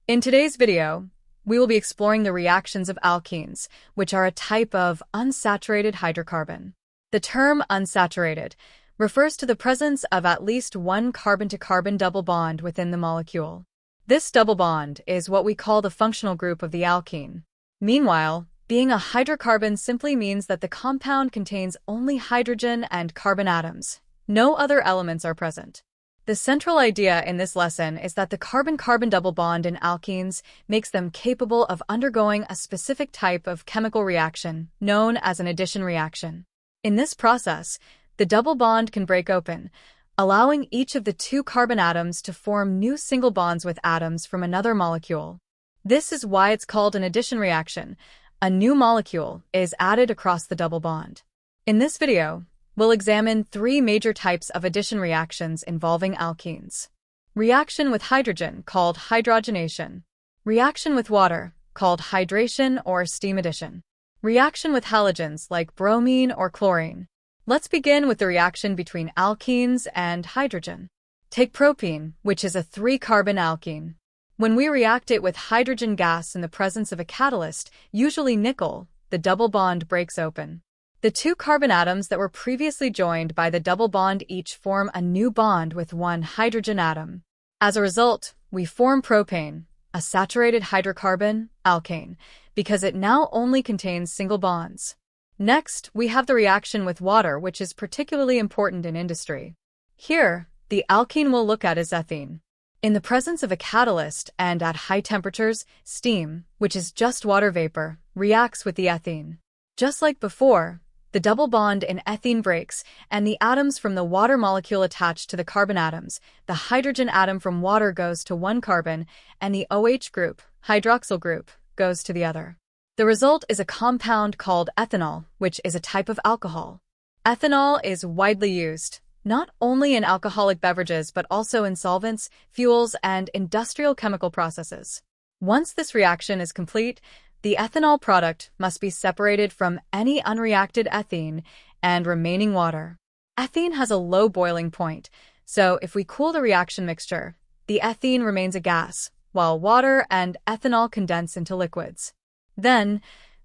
In today's video, we will be exploring the reactions of alkenes, which are a type of unsaturated hydrocarbon. The term unsaturated refers to the presence of at least one carbon-to-carbon double bond within the molecule. This double bond is what we call the functional group of the alkene. Meanwhile, being a hydrocarbon simply means that the compound contains only hydrogen and carbon atoms. No other elements are present. The central idea in this lesson is that the carbon-carbon double bond in alkenes makes them capable of undergoing a specific type of chemical reaction known as an addition reaction. In this process, the double bond can break open, allowing each of the two carbon atoms to form new single bonds with atoms from another molecule. This is why it's called an addition reaction. A new molecule is added across the double bond. In this video, we'll examine three major types of addition reactions involving alkenes. Reaction with hydrogen, called hydrogenation. Reaction with water, called hydration or steam addition. Reaction with halogens like bromine or chlorine. Let's begin with the reaction between alkenes and hydrogen. Take propene, which is a 3-carbon alkene. When we react it with hydrogen gas in the presence of a catalyst, usually nickel, the double bond breaks open. The two carbon atoms that were previously joined by the double bond each form a new bond with one hydrogen atom. As a result, we form propane, a saturated hydrocarbon, alkane, because it now only contains single bonds. Next, we have the reaction with water, which is particularly important in industry. Here, the alkene we'll look at is ethene. In the presence of a catalyst and at high temperatures, steam, which is just water vapor, reacts with the ethene. Just like before, the double bond in ethene breaks, and the atoms from the water molecule attach to the carbon atoms. The hydrogen atom from water goes to one carbon, and the OH group, hydroxyl group, goes to the other. The result is a compound called ethanol, which is a type of alcohol. Ethanol is widely used, not only in alcoholic beverages but also in solvents, fuels, and industrial chemical processes. Once this reaction is complete, the ethanol product must be separated from any unreacted ethene and remaining water. Ethene has a low boiling point, so if we cool the reaction mixture, the ethene remains a gas, while water and ethanol condense into liquids. Then,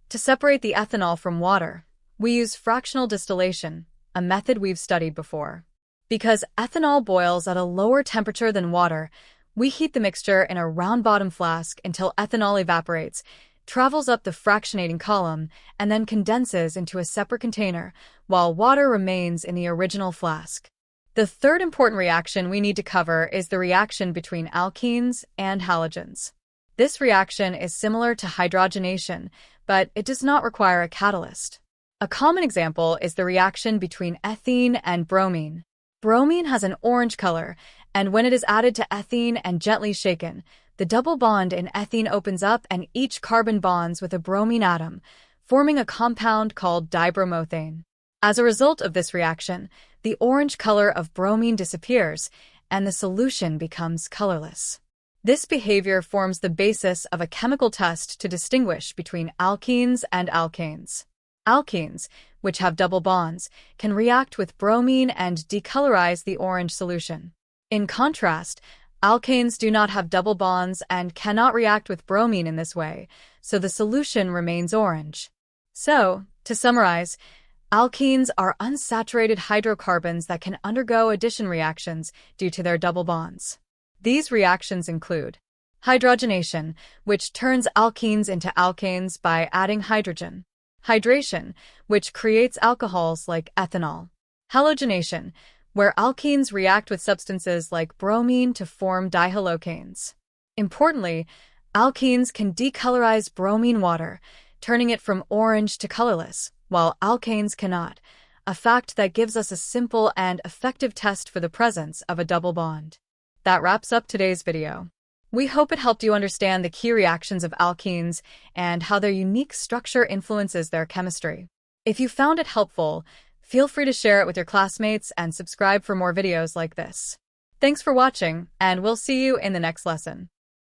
to separate the ethanol from water, we use fractional distillation, a method we've studied before. Because ethanol boils at a lower temperature than water, we heat the mixture in a round-bottom flask until ethanol evaporates, travels up the fractionating column, and then condenses into a separate container, while water remains in the original flask. The third important reaction we need to cover is the reaction between alkenes and halogens. This reaction is similar to hydrogenation, but it does not require a catalyst. A common example is the reaction between ethene and bromine. Bromine has an orange color, and when it is added to ethene and gently shaken, the double bond in ethene opens up and each carbon bonds with a bromine atom, forming a compound called dibromothane. As a result of this reaction, the orange color of bromine disappears, and the solution becomes colorless. This behavior forms the basis of a chemical test to distinguish between alkenes and alkanes. Alkenes, which have double bonds, can react with bromine and decolorize the orange solution. In contrast, alkanes do not have double bonds and cannot react with bromine in this way, so the solution remains orange. So, to summarize, alkenes are unsaturated hydrocarbons that can undergo addition reactions due to their double bonds. These reactions include hydrogenation, which turns alkenes into alkanes by adding hydrogen; hydration, which creates alcohols like ethanol; halogenation, where alkenes react with substances like bromine to form dihalocanes. Importantly, alkenes can decolorize bromine water, turning it from orange to colorless, while alkanes cannot, a fact that gives us a simple and effective test for the presence of a double bond. That wraps up today's video. We hope it helped you understand the key reactions of alkenes and how their unique structure influences their chemistry. If you found it helpful, feel free to share it with your classmates and subscribe for more videos like this. Thanks for watching, and we'll see you in the next lesson.